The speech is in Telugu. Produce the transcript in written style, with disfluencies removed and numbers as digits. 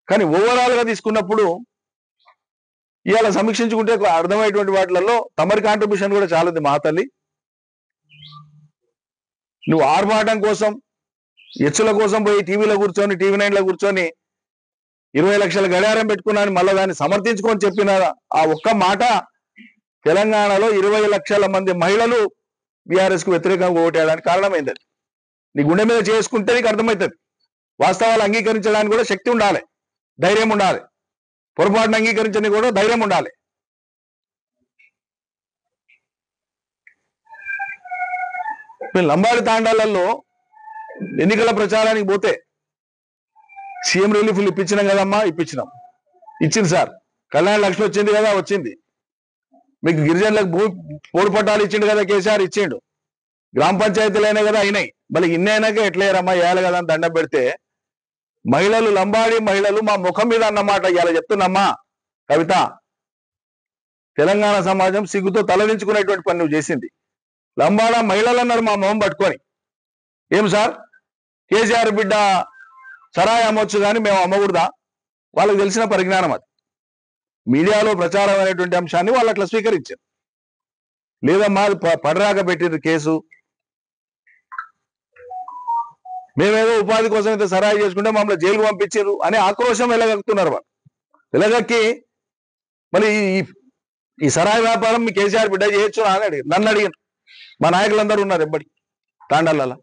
కానీ ఓవరాల్ గా తీసుకున్నప్పుడు ఇవాళ సమీక్షించుకుంటే అర్థమయ్యేటువంటి వాటిలలో తమరి కాంట్రిబ్యూషన్ కూడా చాలా ఉంది. మా తల్లి, నువ్వు ఆర్భాటం కోసం ఎచ్చుల కోసం పోయి టీవీలో కూర్చొని టీవీ 9లో కూర్చొని 20 లక్షల గడియారం పెట్టుకున్నాను మళ్ళీ దాన్ని సమర్థించుకొని చెప్పిన ఆ ఒక్క మాట తెలంగాణలో 20 లక్షల మంది మహిళలు బీఆర్ఎస్ కు వ్యతిరేకంగా ఓటేయడానికి కారణమైంది. నీ గుండె మీద చేసుకుంటే నీకు అర్థమవుతుంది. వాస్తవాలు అంగీకరించడానికి కూడా శక్తి ఉండాలి, ధైర్యం ఉండాలి. పొరపాటును అంగీకరించడానికి కూడా ధైర్యం ఉండాలి. లంబాడి తాండాలలో ఎన్నికల ప్రచారానికి పోతే సీఎం రిలీఫ్లు ఇప్పించినాం కదమ్మా, ఇచ్చింది సార్. కళ్యాణ లక్ష్మి వచ్చింది కదా, వచ్చింది. మీకు గిరిజనులకు పోడు పట్టాలు ఇచ్చిండు కదా కేసీఆర్, ఇచ్చిండు. గ్రామ పంచాయతీలు అయినా కదా అయినాయి. మళ్ళీ ఇన్నైనాక ఎట్లేరమ్మా వేయాలి కదా అని దండం పెడితే మహిళలు, లంబాడి మహిళలు మా ముఖం మీద అన్నమాట ఇలా చెప్తున్నమ్మా కవిత, తెలంగాణ సమాజం సిగ్గుతో తలదించుకునేటువంటి పని నువ్వు చేసింది. లంబాడ మహిళలు అన్నారు మా మొహం పట్టుకొని, ఏం సార్ కేసీఆర్ బిడ్డ సరాయి అమ్మొచ్చు కానీ మేము అమ్మకూడదా? వాళ్ళకి తెలిసిన పరిజ్ఞానం అది. మీడియాలో ప్రచారం అనేటువంటి అంశాన్ని వాళ్ళు అట్లా స్వీకరించారు. లేదమ్మా పడరాక పెట్టిరు కేసు, మేమేదో ఉపాధి కోసం అయితే సరాయి చేసుకుంటే మమ్మల్ని జైలుకు పంపించారు అని ఆక్రోశం వెళ్ళగక్కుతున్నారు. వాళ్ళు వెళ్ళగక్కి మళ్ళీ ఈ సరాయి వ్యాపారం మీ కేసీఆర్ బిడ్డ చేయొచ్చు అని అడిగారు. నన్ను అడిగారు. మా నాయకులందరూ ఉన్నారు ఎప్పటి తాండాలలో.